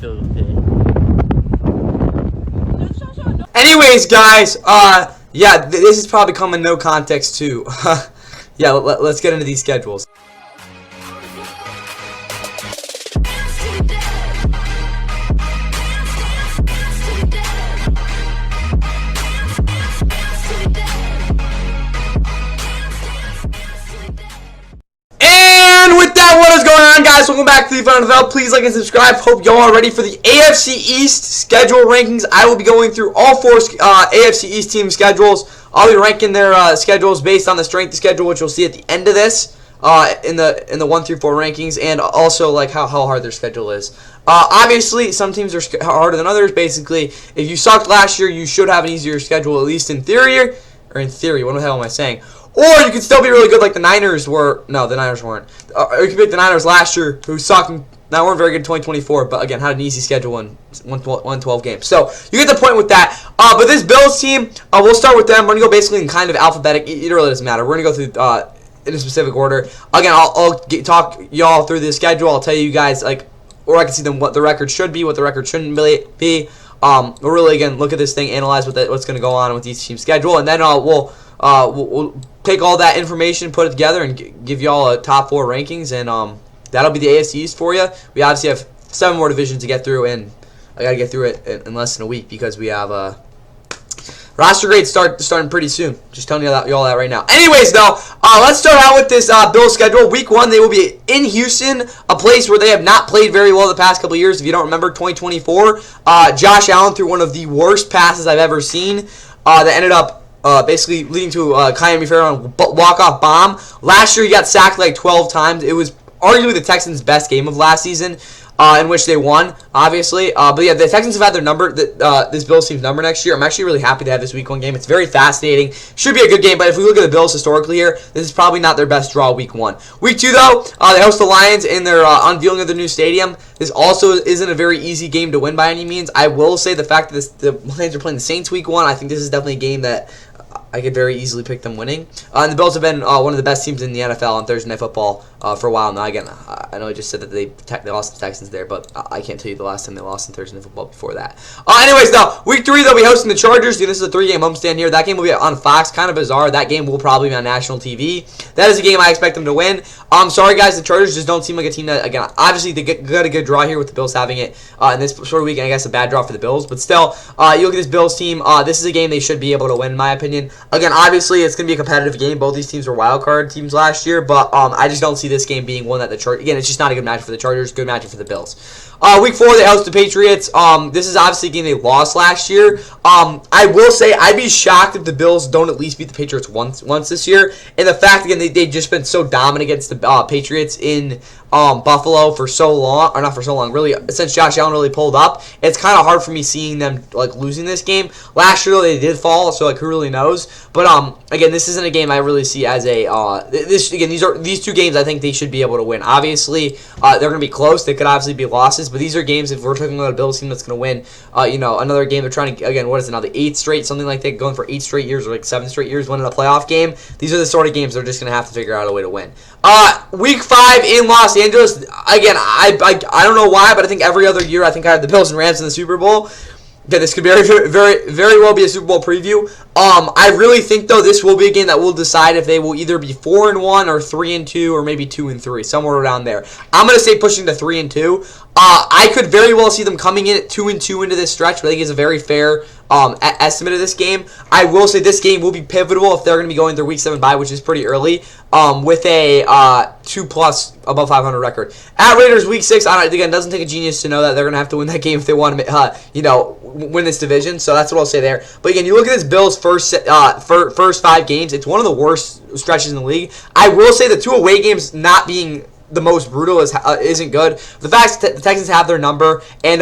feel okay. Anyways, guys, yeah, this is probably coming no context too. Yeah, let's get into these schedules. And with that, what is going on, guys? Welcome back to the Fun NFL. Please like and subscribe. Hope y'all are ready for the AFC East schedule rankings. I will be going through all four AFC East team schedules. I'll be ranking their schedules based on the strength of schedule, which you'll see at the end of this in the 1 through 4 rankings, and also like how hard their schedule is. Obviously, some teams are harder than others. Basically, if you sucked last year, you should have an easier schedule, at least in theory. Or in theory, what the hell am I saying? Or you could still be really good like the Niners were. No, the Niners weren't. You could pick the Niners last year, who sucked and now weren't very good in 2024, but again, had an easy schedule in 112 games. So you get the point with that. But this Bills team, we'll start with them. We're going to go basically in kind of alphabetic. It really doesn't matter. We're going to go through in a specific order. Again, I'll talk y'all through the schedule. I'll tell you guys, like, or I can see them what the record should be, what the record shouldn't be. We'll really, again, look at this thing, analyze what's going to go on with each team's schedule, and then we'll take all that information, put it together, and give y'all a top 4 rankings, and that'll be the AFC East for you. We obviously have 7 more divisions to get through, and I got to get through it in less than a week because we have roster grades starting pretty soon. Just telling y'all that right now. Anyways, though, let's start out with this Bills schedule. Week 1, they will be in Houston, a place where they have not played very well the past couple of years. If you don't remember, 2024, Josh Allen threw one of the worst passes I've ever seen that ended up basically leading to Miami Farron walk-off bomb. Last year, he got sacked like 12 times. It was arguably the Texans' best game of last season, in which they won, obviously. But yeah, the Texans have had their number, this Bills team's number next year. I'm actually really happy to have this Week 1 game. It's very fascinating. Should be a good game, but if we look at the Bills historically here, this is probably not their best draw Week 1. Week 2, though, they host the Lions in their unveiling of their new stadium. This also isn't a very easy game to win by any means. I will say the fact that the Lions are playing the Saints Week 1, I think this is definitely a game that I could very easily pick them winning. And the Bills have been one of the best teams in the NFL on Thursday Night Football for a while now. Again, I know I just said that they lost the Texans there, but I can't tell you the last time they lost in Thursday Night Football before that. Anyways, though, Week 3, they'll be hosting the Chargers. This is a 3-game homestand here. That game will be on Fox. Kind of bizarre. That game will probably be on national TV. That is a game I expect them to win. I'm sorry, guys. The Chargers just don't seem like a team that, again, obviously they got a good draw here with the Bills having it in this short week, and I guess a bad draw for the Bills. But still, you look at this Bills team. This is a game they should be able to win, in my opinion. Again, obviously, it's going to be a competitive game. Both these teams were wildcard teams last year, but I just don't see this game being one that the Chargers... Again, it's just not a good matchup for the Chargers. Good matchup for the Bills. Week 4, they host the Patriots. This is obviously a game they lost last year. I will say I'd be shocked if the Bills don't at least beat the Patriots once this year. And the fact, again, they've just been so dominant against the Patriots in Buffalo for so long, or not for so long, really, since Josh Allen really pulled up. It's kind of hard for me seeing them like losing this game. Last year, though, they did fall, so like who really knows? But again, this isn't a game I really see as a these 2 games I think they should be able to win. Obviously, they're going to be close. They could obviously be losses, but these are games, if we're talking about a Bills team that's going to win, another game they're trying to, again, what is it now, the 8th straight, something like that, going for 8 straight years or like 7 straight years winning a playoff game. These are the sort of games they're just going to have to figure out a way to win. Week 5 in Los Angeles, again, I don't know why, but I think every other year I think I have the Bills and Rams in the Super Bowl. Okay, this could very well be a Super Bowl preview. I really think, though, this will be a game that will decide if they will either be 4-1 or 3-2 or maybe 2-3, somewhere around there. I'm going to say pushing to 3-2. I could very well see them coming in at 2-2 into this stretch, but I think it's a very fair estimate of this game. I will say this game will be pivotal if they're going to be going their Week 7 bye, which is pretty early, with a 2+ above 500 record. At Raiders Week 6, again, it doesn't take a genius to know that they're going to have to win that game if they want to, win this division. So that's what I'll say there. But again, you look at this Bills' first 5 games, it's one of the worst stretches in the league. I will say the 2 away games not being the most brutal isn't good. The fact that the Texans have their number, and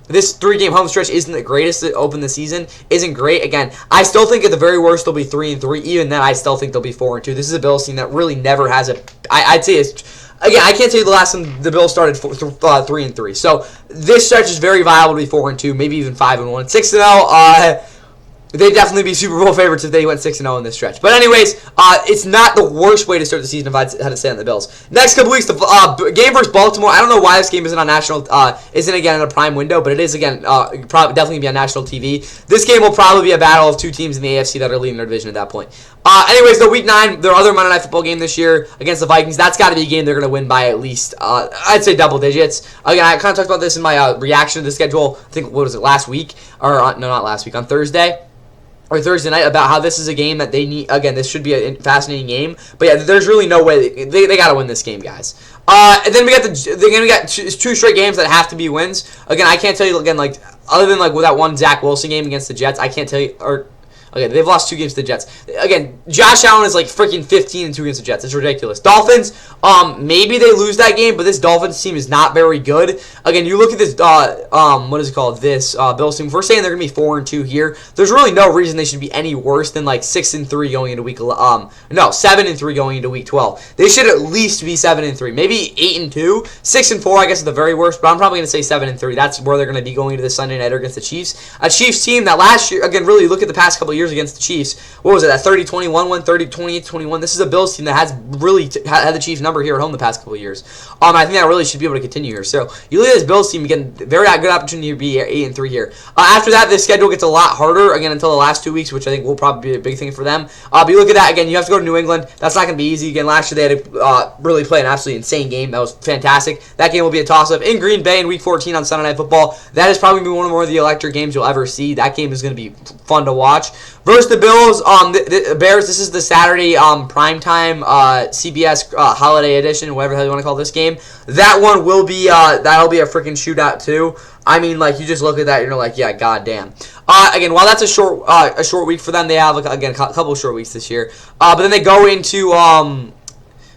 this 3-game home stretch isn't the greatest to open the season, isn't great. Again, I still think at the very worst they'll be 3-3. Even then, I still think they'll be 4-2. This is a Bills team that really never has I'd say it's... Again, I can't tell you the last time the Bills started 3-3. So this stretch is very viable to be 4-2, maybe even 5-1, 6-0. they'd definitely be Super Bowl favorites if they went 6-0 in this stretch. But anyways, it's not the worst way to start the season if I had to say on the Bills. Next couple weeks, the game versus Baltimore. I don't know why this game isn't on national, isn't again in a prime window, but it is again probably definitely be on national TV. This game will probably be a battle of two teams in the AFC that are leading their division at that point. Anyways, the Week 9, their other Monday Night Football game this year against the Vikings, that's got to be a game they're going to win by at least, I'd say double digits. Again, I kind of talked about this in my reaction to the schedule, I think, what was it, last week? Or, no, not last week, on Thursday night, about how this is a game that they need. Again, this should be a fascinating game, but yeah, there's really no way they got to win this game, guys. And then we got two straight games that have to be wins. Again, I can't tell you again, like, other than like with that one Zach Wilson game against the Jets, I can't tell you. Or okay, they've lost 2 games to the Jets. Again, Josh Allen is like freaking 15-2 against the Jets. It's ridiculous. Dolphins, maybe they lose that game, but this Dolphins team is not very good. Again, you look at this, what is it called? This Bills team. If we're saying they're gonna be 4-2 here, there's really no reason they should be any worse than like 6-3 going into week 7-3 going into week 12. They should at least be 7-3, maybe 8-2, 6-4. I guess at the very worst, but I'm probably gonna say 7-3. That's where they're gonna be going into the Sunday nighter against the Chiefs. A Chiefs team that last year, again, really look at the past couple of years against the Chiefs. What was it? That 30-21 one, 30-28-21. This is a Bills team that has really had the Chiefs number here at home the past couple of years. I think that really should be able to continue here. So you look at this Bills team, again, very good opportunity to be 8-3 here. After that, the schedule gets a lot harder again until the last 2 weeks, which I think will probably be a big thing for them. But you look at that again, you have to go to New England. That's not going to be easy. Again, last year they had to really play an absolutely insane game. That was fantastic. That game will be a toss-up in Green Bay in Week 14 on Sunday Night Football. That is probably one of the electric games you'll ever see. That game is going to be fun to watch. Versus the Bills, the Bears. This is the Saturday primetime CBS holiday edition, whatever the hell you want to call this game. That one will be that'll be a freaking shootout too. I mean, like, you just look at that and you're like, yeah, goddamn. Again, while that's a short week for them, they have again a couple of short weeks this year. But then they go into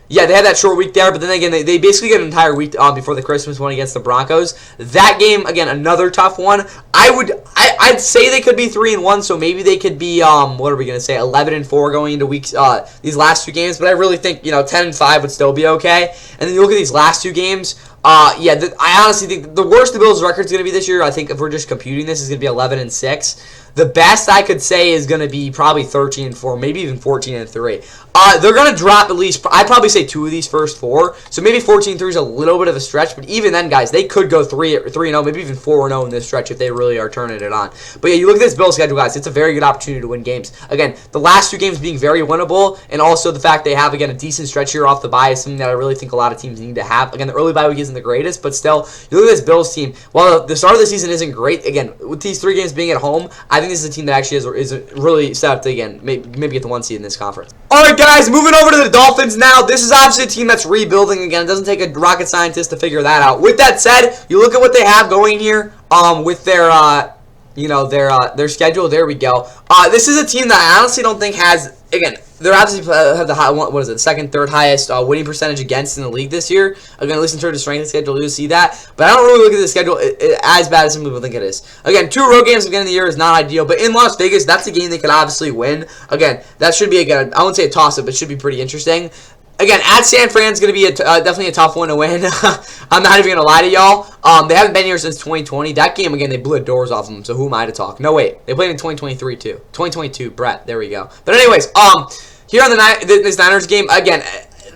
yeah, they had that short week there, but then again, they basically get an entire week before the Christmas one against the Broncos. That game, again, another tough one. I'd say they could be 3-1, so maybe they could be what are we gonna say, 11-4 going into weeks these last 2 games. But I really think 10-5 would still be okay. And then you look at these last 2 games. I honestly think the worst the Bills' record is going to be this year, I think if we're just computing this, is going to be 11-6. The best I could say is going to be probably 13-4, maybe even 14-3. They're going to drop at least, I'd probably say 2 of these first 4. So maybe 14-3 is a little bit of a stretch, but even then, guys, they could go 3-0, maybe even 4-0 in this stretch if they really are turning it on. But yeah, you look at this Bills schedule, guys, it's a very good opportunity to win games. Again, the last 2 games being very winnable, and also the fact they have, again, a decent stretch here off the bye is something that I really think a lot of teams need to have. Again, the early bye week isn't the greatest, but still, you look at this Bills team, while the start of the season isn't great, again, with these 3 games being at home, I think this is a team that actually is really set up to, again, maybe get the 1 seed in this conference. Alright, guys, moving over to the Dolphins now. This is obviously a team that's rebuilding. Again, it doesn't take a rocket scientist to figure that out. With that said, you look at what they have going here with their their schedule. There we go. This is a team that I honestly don't think has, again, they're obviously have the high, what is it, second, third highest winning percentage against in the league this year. Again, at least in terms of strength of schedule, you'll see that. But I don't really look at the schedule as bad as some people think it is. Again, 2 road games at the beginning of the year is not ideal, but in Las Vegas, that's a game they could obviously win. Again, that should be, again, I wouldn't say a toss-up, but it should be pretty interesting. Again, at San Fran's going to be definitely a tough one to win. I'm not even going to lie to y'all. They haven't been here since 2020. That game, again, they blew the doors off them, so who am I to talk? No, wait. They played in 2023, too. 2022, Brett. There we go. But anyways, here on this Niners game, again,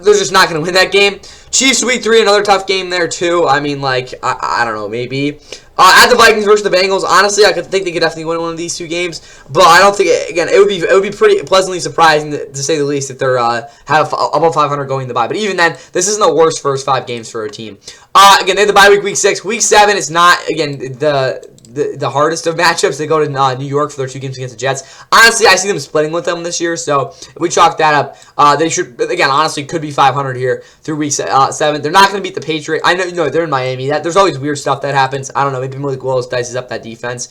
they're just not going to win that game. Chiefs Week 3, another tough game there, too. I mean, like, I don't know, maybe. At the Vikings versus the Bengals, honestly, I could think they could definitely win one of these 2 games, but I don't think, again, it would be pretty pleasantly surprising to say the least if they're have above 500 going to bye. But even then, this isn't the worst first 5 games for a team. Again, they have the bye week 6. Week 7 is not, again, the hardest of matchups. They go to New York for their 2 games against the Jets. Honestly, I see them splitting with them this year, so if we chalk that up, they should, again, honestly, could be 500 here through week 7. They're not going to beat the Patriots. I know, they're in Miami. There's always weird stuff that happens. I don't know, maybe Malik Willis dices up that defense.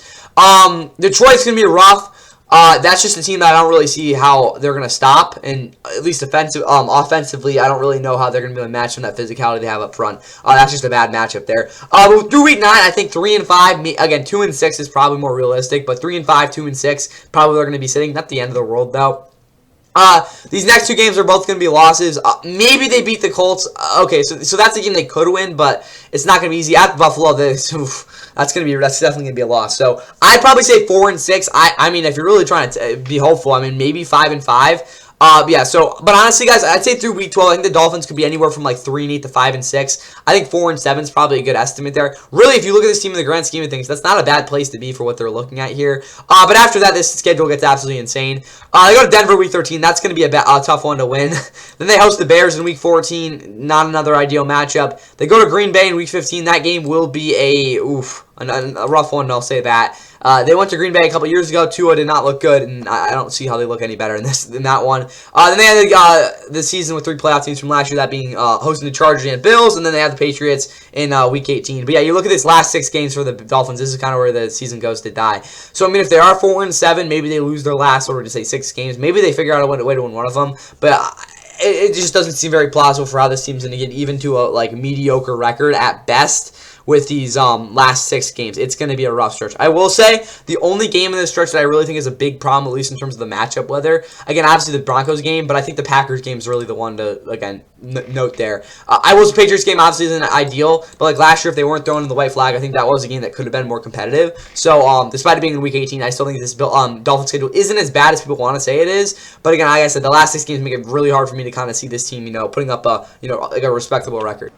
Detroit's going to be rough. That's just a team that I don't really see how they're going to stop, and at least offensively, I don't really know how they're going to be able to match on that physicality they have up front. That's just a bad matchup there. Through week 9, I think 3-5, again, 2-6 is probably more realistic, but 3-5, 2-6, probably they're going to be sitting. Not the end of the world, though. These next 2 games are both going to be losses. Maybe they beat the Colts. Okay, so that's a game they could win, but it's not going to be easy. At Buffalo, that's definitely gonna be a loss. So I'd probably say 4-6. I mean, if you're really trying to be hopeful, I mean maybe 5-5. Yeah, so, but honestly, guys, I'd say through week 12, I think the Dolphins could be anywhere from like 3-8 to 5-6. I think 4-7 is probably a good estimate there. Really, if you look at this team in the grand scheme of things, that's not a bad place to be for what they're looking at here. But after that, this schedule gets absolutely insane. They go to Denver week 13. That's going to be a tough one to win. Then they host the Bears in week 14. Not another ideal matchup. They go to Green Bay in week 15. That game will be a rough one, I'll say that. They went to Green Bay a couple years ago. Tua did not look good, and I don't see how they look any better than that one. Then they had the season with 3 playoff teams from last year, that being hosting the Chargers and Bills, and then they have the Patriots in week 18. But yeah, you look at this last 6 games for the Dolphins. This is kind of where the season goes to die. So I mean, if they are 4-7, maybe they lose their last, or to say 6 games. Maybe they figure out a way to win one of them. But it just doesn't seem very plausible for how this team's going to get even to a mediocre record at best with these last 6 games. It's going to be a rough stretch. I will say the only game in this stretch that I really think is a big problem, at least in terms of the matchup weather, again, obviously the Broncos game, but I think the Packers game is really the one to, again, note there. I will say the Patriots game obviously isn't ideal, but like last year, if they weren't throwing in the white flag, I think that was a game that could have been more competitive. So despite it being in week 18, I still think this Dolphins schedule isn't as bad as people want to say it is. But again, like I said, the last 6 games make it really hard for me to kind of see this team, putting up like a respectable record.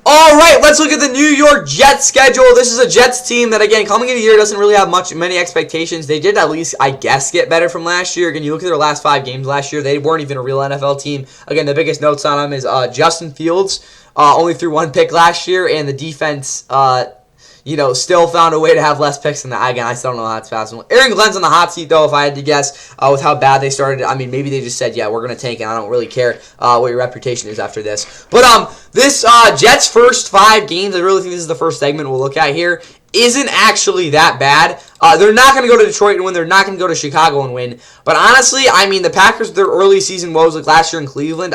All right, let's look at the New York Jets schedule. This is a Jets team that, again, coming into the year doesn't really have many expectations. They did at least, I guess, get better from last year. Again, you look at their last 5 games last year, they weren't even a real NFL team. Again, the biggest notes on them is Justin Fields only threw 1 pick last year, and the defense still found a way to have less picks than that. Again, I still don't know how it's possible. Aaron Glenn's on the hot seat, though, if I had to guess, with how bad they started. I mean, maybe they just said, yeah, we're going to tank, and I don't really care what your reputation is after this. But this Jets' first 5 games, I really think this is the first segment we'll look at here, isn't actually that bad. They're not going to go to Detroit and win. They're not going to go to Chicago and win. But honestly, I mean, the Packers, their early season woes like last year in Cleveland,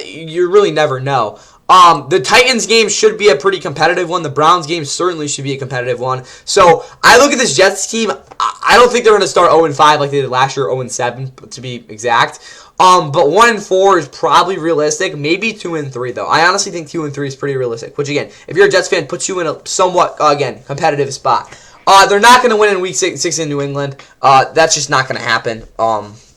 you really never know. The Titans game should be a pretty competitive one. The Browns game certainly should be a competitive one. So I look at this Jets team. I don't think they're going to start 0-5 like they did last year, 0-7 to be exact. But 1-4 is probably realistic. Maybe 2-3 though. I honestly think 2-3 is pretty realistic. Which again, if you're a Jets fan, puts you in a somewhat competitive spot. They're not going to win in week 6 in New England. That's just not going to happen.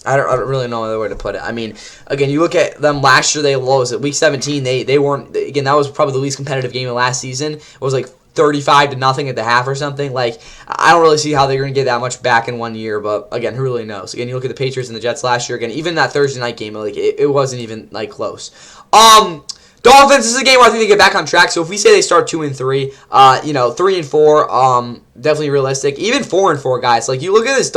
I don't really know another way to put it. I mean, again, you look at them last year, they lost at week 17. They weren't, again, that was probably the least competitive game of last season. It was like 35-0 at the half or something. Like, I don't really see how they're going to get that much back in 1 year, but again, who really knows? Again, you look at the Patriots and the Jets last year, again, even that Thursday night game, like, it wasn't even, like, close. Dolphins, this is a game where I think they get back on track. So if we say they start 2-3, 3-4, definitely realistic. Even 4-4, guys. Like you look at this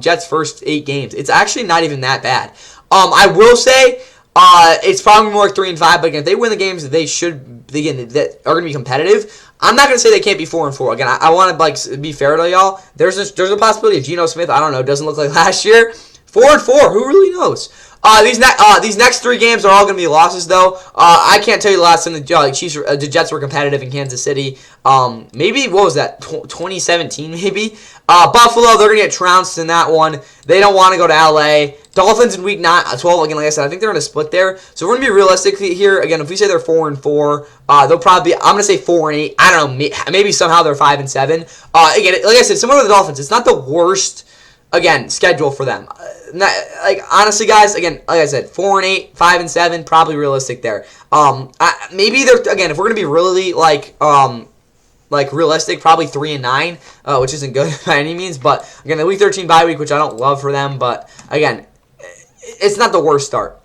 Jets' first 8 games, it's actually not even that bad. I will say it's probably more like 3-5. But again, if they win the games that that are going to be competitive, I'm not going to say they can't be 4-4. Again, I want to be fair to y'all. There's a possibility of Geno Smith. I don't know. Doesn't look like last year. 4-4. Who really knows? These next 3 games are all going to be losses, though. I can't tell you the last time the Jets were competitive in Kansas City. Maybe, what was that, 2017 maybe? Buffalo, they're going to get trounced in that one. They don't want to go to L.A. Dolphins in week 12, again, like I said, I think they're going to split there. So we're going to be realistic here. Again, if we say they're 4-4, they'll probably be, I'm going to say 4-8. I don't know, maybe somehow they're 5-7. Again, like I said, similar to the Dolphins, it's not the worst, again, schedule for them. Honestly, guys, again, like I said, 4-8, 5-7, probably realistic there. Maybe they're, again, if we're gonna be really realistic, probably 3-9, which isn't good by any means. But again, the week 13 bye week, which I don't love for them, but again, it's not the worst start.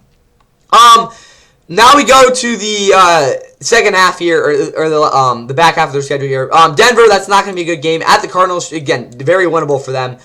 Now we go to the second half here, or the back half of their schedule here. Denver, that's not going to be a good game. At the Cardinals, again, very winnable for them.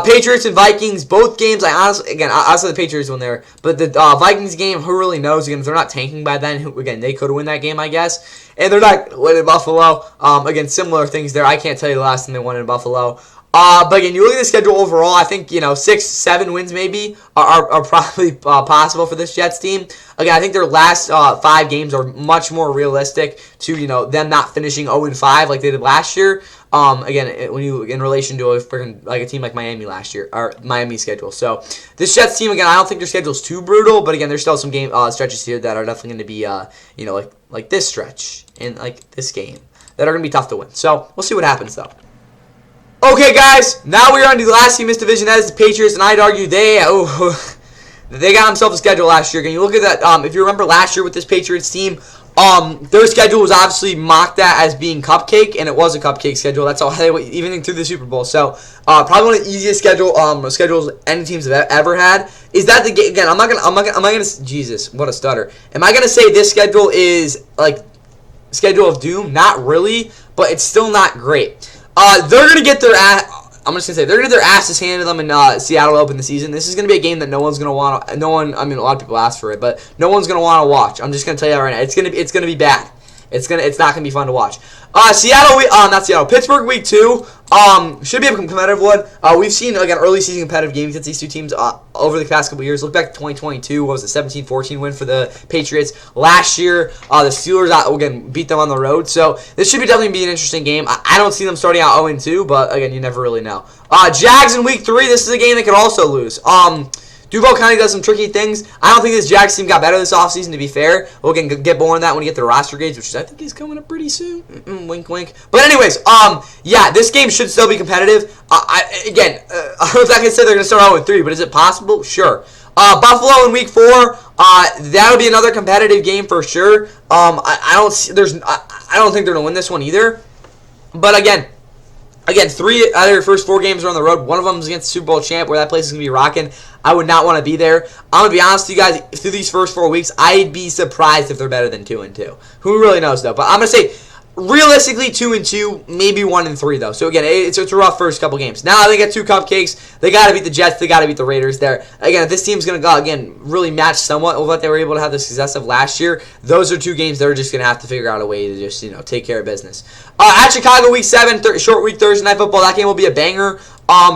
Patriots and Vikings, both games, I'll say the Patriots win there. But the Vikings game, who really knows? Again, if they're not tanking by then, again, they could win that game, I guess. And they're not winning Buffalo. Again, similar things there. I can't tell you the last time they won in Buffalo. But again, you look at the schedule overall, I think, 6-7 wins maybe are probably possible for this Jets team. Again, I think their last 5 games are much more realistic to, them not finishing 0-5 like they did last year. Again, when you in relation to a team like Miami last year, or Miami's schedule. So this Jets team, again, I don't think their schedule's too brutal, but again, there's still some game stretches here that are definitely going to be, like this stretch and like this game that are going to be tough to win. So we'll see what happens though. Okay, guys, now we're on to the last team in this division. That is the Patriots, and I'd argue they got themselves a schedule last year. Can you look at that? If you remember last year with this Patriots team, their schedule was obviously mocked at as being cupcake, and it was a cupcake schedule. That's all they went even through the Super Bowl. So probably one of the easiest schedules any teams have ever had. Is that the again? Am I gonna? Jesus, what a stutter! Am I gonna say this schedule is like schedule of doom? Not really, but it's still not great. They're gonna get their I'm just gonna say they're gonna get their asses handed to them in Seattle to open the season. This is gonna be a game that no one's gonna want. I mean, a lot of people ask for it, but no one's gonna want to watch. I'm just gonna tell you that right now. It's gonna be bad. It's not gonna be fun to watch. Pittsburgh week 2. Should be a competitive one. We've seen again early season competitive games against these two teams over the past couple years. Look back to 2022. What was it, 17-14 win for the Patriots last year? The Steelers again beat them on the road. So this should definitely be an interesting game. I don't see them starting out 0-2, but again, you never really know. Jags in week 3. This is a game they could also lose. Duval County does some tricky things. I don't think this Jags team got better this offseason, to be fair. We'll get more on that when we get the roster grades, which I think is coming up pretty soon. Wink, wink. But anyways, yeah, this game should still be competitive. I'm not going to say they're going to start out 0-3, but is it possible? Sure. Buffalo in week 4. That'll be another competitive game for sure. I don't think they're going to win this one either. But again, 3 out of their first 4 games are on the road. One of them is against the Super Bowl champ, where that place is going to be rocking. I would not want to be there. I'm going to be honest with you guys. Through these first 4 weeks, I'd be surprised if they're better than 2-2. Who really knows, though? But I'm going to say, realistically, 2-2, maybe 1-3, though. So, again, it's a rough first couple games. Now they get 2 cupcakes. They got to beat the Jets. They got to beat the Raiders there. Again, if this team's going to go, again, really match somewhat with what they were able to have the success of last year, those are 2 games they're just going to have to figure out a way to just, take care of business. At Chicago, week 7, short week, Thursday Night Football. That game will be a banger.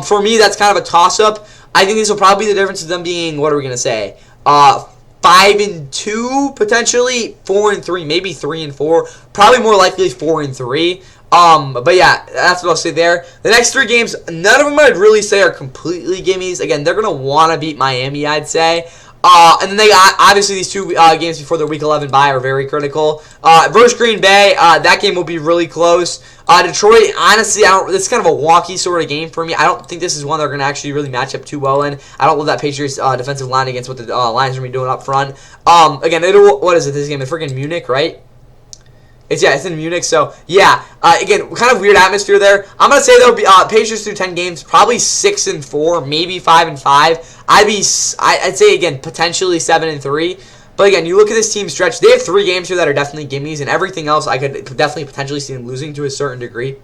For me, that's kind of a toss-up. I think this will probably be the difference of them being, what are we going to say, 5-2, potentially 4-3, maybe 3-4. Probably more likely 4-3. But yeah, that's what I'll say there. The next 3 games, none of them I'd really say are completely gimmies. Again, they're going to want to beat Miami, I'd say. And then they got, obviously, these 2 games before their Week 11 bye are very critical. Versus Green Bay, that game will be really close. Detroit, honestly, this is kind of a wonky sort of game for me. I don't think this is one they're going to actually really match up too well in. I don't love that Patriots defensive line against what the Lions are going to be doing up front. Again, what is it, this game? It's freaking Munich, right? It's in Munich, so yeah. Again, kind of weird atmosphere there. I'm gonna say though, Patriots through 10 games, probably 6-4, maybe 5-5. I'd say again potentially 7-3. But again, you look at this team stretch. They have 3 games here that are definitely gimmies, and everything else I could definitely potentially see them losing to a certain degree.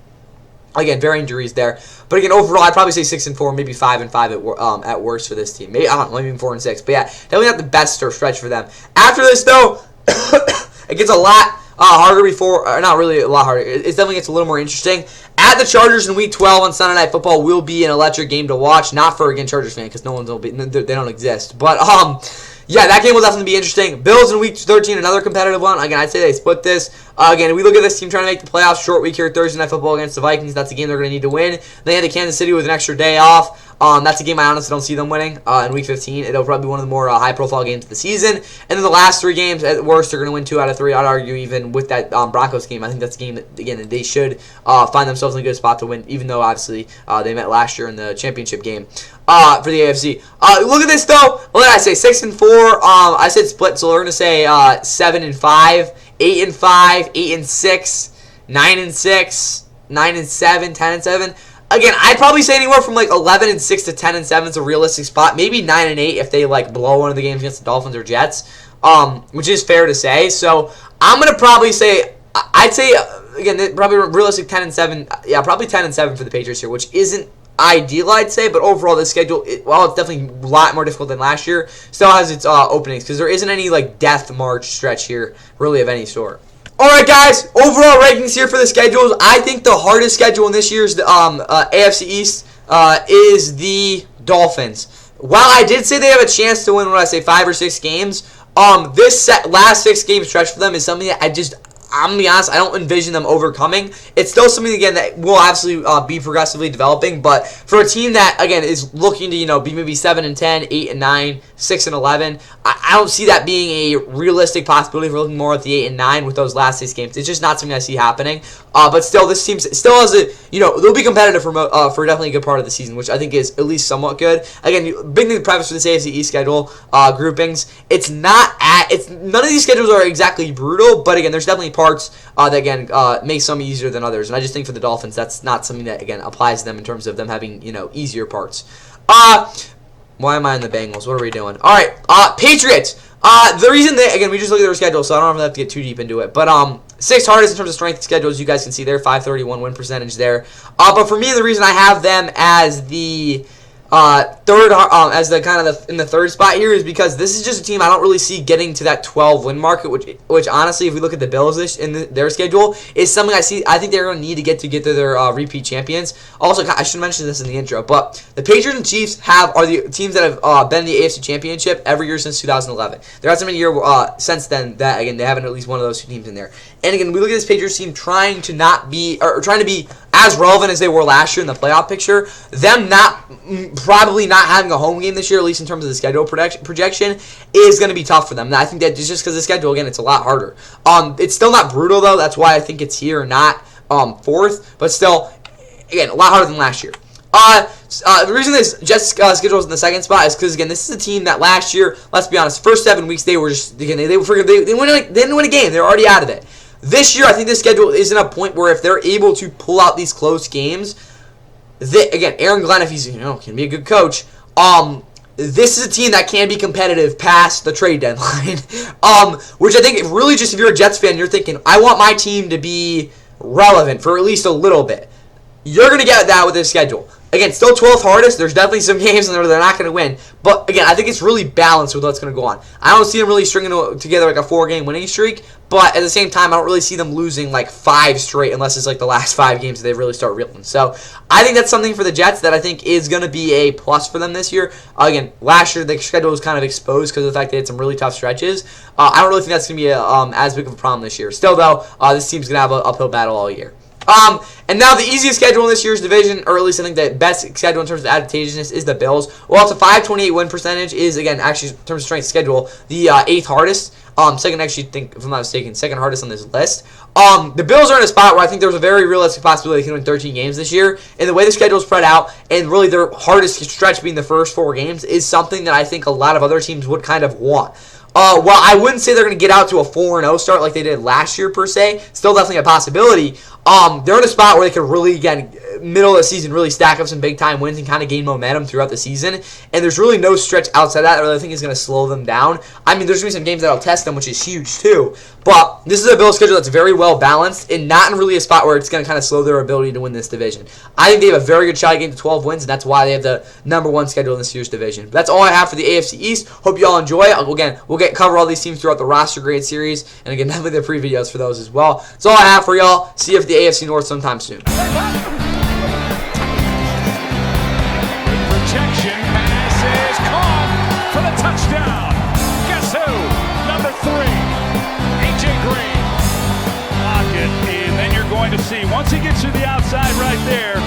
Again, very injuries there. But again, overall, I'd probably say 6-4, maybe 5-5 at worst for this team. Maybe I don't know, maybe 4-6. But yeah, definitely not the best stretch for them. After this though, it gets a lot harder not really a lot harder. It definitely gets a little more interesting. At the Chargers in Week 12 on Sunday Night Football will be an electric game to watch. Not for, again, Chargers fan, because they don't exist. But, yeah, that game will definitely be interesting. Bills in Week 13, another competitive one. Again, I'd say they split this. Again, we look at this team trying to make the playoffs. Short week here, Thursday Night Football against the Vikings. That's a game they're going to need to win. They had the Kansas City with an extra day off. That's a game I honestly don't see them winning in Week 15. It'll probably be one of the more high-profile games of the season. And then the last 3 games, at worst, they're going to win 2 out of 3. I'd argue even with that Broncos game. I think that's a game that, again, they should find themselves in a good spot to win, even though, obviously, they met last year in the championship game for the AFC. Look at this, though. What did I say? 6-4. I said split, so we're going to say 7-5, 8-5, 8-6, 9-6, 9-7, 10-7. Again, I'd probably say anywhere from like 11-6 to 10-7 is a realistic spot. Maybe 9-8 if they like blow one of the games against the Dolphins or Jets, which is fair to say. So I'm gonna probably say, I'd say again probably realistic 10-7. Yeah, probably 10-7 for the Patriots here, which isn't ideal, I'd say. But overall, this schedule, while it's definitely a lot more difficult than last year, still has its openings because there isn't any like death march stretch here really of any sort. Alright guys, overall rankings here for the schedules. I think the hardest schedule in this year's AFC East is the Dolphins. While I did say they have a chance to win, 5 or 6 games, this last 6 game stretch for them is something that I'm going to be honest, I don't envision them overcoming. It's still something, again, that will absolutely be progressively developing, but for a team that, again, is looking to, be maybe 7-10, 8-9, 6-11, I don't see that being a realistic possibility if we're looking more at the 8-9 with those last 6 games. It's just not something I see happening. But still, this team still has a, they'll be competitive for definitely a good part of the season, which I think is at least somewhat good. Again, big thing to preface for this AFC East schedule groupings. It's none of these schedules are exactly brutal, but again, there's definitely parts that again make some easier than others, and I just think for the Dolphins, that's not something that again applies to them in terms of them having easier parts. Why am I in the Bengals? What are we doing? All right, Patriots. The reason we just look at their schedule, so I don't have to get too deep into it. But 6th hardest in terms of strength of schedule, as you guys can see there, 531 win percentage there. But for me, the reason I have them as the third, as the kind of in the third spot here is because this is just a team I don't really see getting to that 12 win market, which honestly, if we look at the Bills in their schedule, is something I think they're going to need to get to their repeat champions. Also, I should mention this in the intro, but the Patriots and Chiefs are the teams that have been in the AFC Championship every year since 2011. There hasn't been a year since then that again they haven't at least one of those two teams in there. And again, we look at this Patriots team trying to be as relevant as they were last year in the playoff picture. Them probably not having a home game this year, at least in terms of the schedule projection, is going to be tough for them. And I think that just because the schedule, again, it's a lot harder. It's still not brutal, though. That's why I think it's here, not 4th. But still, again, a lot harder than last year. The reason this Jets schedule is in the 2nd spot is because, again, this is a team that last year, let's be honest, first 7 weeks, they were just, again, they didn't win a game. They were already out of it. This year, I think this schedule is in a point where if they're able to pull out these close games, again, Aaron Glenn, if he's can be a good coach, this is a team that can be competitive past the trade deadline. Which I think really just if you're a Jets fan, you're thinking, I want my team to be relevant for at least a little bit. You're going to get that with this schedule. Again, still 12th hardest. There's definitely some games in there they're not going to win. But, again, I think it's really balanced with what's going to go on. I don't see them really stringing together like a 4-game winning streak. But, at the same time, I don't really see them losing like 5 straight unless it's like the last 5 games that they really start reeling. So, I think that's something for the Jets that I think is going to be a plus for them this year. Again, last year the schedule was kind of exposed because of the fact they had some really tough stretches. I don't really think that's going to be as big of a problem this year. Still, though, this team's going to have an uphill battle all year. And now the easiest schedule in this year's division, or at least I think the best schedule in terms of advantageousness, is the Bills. Well, it's a 528 win percentage is, again, actually in terms of strength schedule, the 8th hardest. Second, actually, if I'm not mistaken, second hardest on this list. The Bills are in a spot where I think there's a very realistic possibility they can win 13 games this year. And the way the schedule is spread out, and really their hardest stretch being the first 4 games, is something that I think a lot of other teams would kind of want. While I wouldn't say they're going to get out to a 4-0 start like they did last year per se, still definitely a possibility. They're in a spot where they could really, again, middle of the season, really stack up some big-time wins and kind of gain momentum throughout the season. And there's really no stretch outside that I think is going to slow them down. I mean, there's going to be some games that will test them, which is huge too. But this is a Bills schedule that's very well balanced and not in really a spot where it's going to kind of slow their ability to win this division. I think they have a very good shot at getting to 12 wins, and that's why they have the #1 schedule in this year's division. But that's all I have for the AFC East. Hope you all enjoy it. Again, we'll cover all these teams throughout the roster grade series, and again, definitely the pre-videos for those as well. That's all I have for y'all. See you for the AFC North sometime soon. Protection pass is caught for the touchdown. Guess who? Number 3, A.J. Green. Lock it, and then you're going to see, once he gets to the outside right there,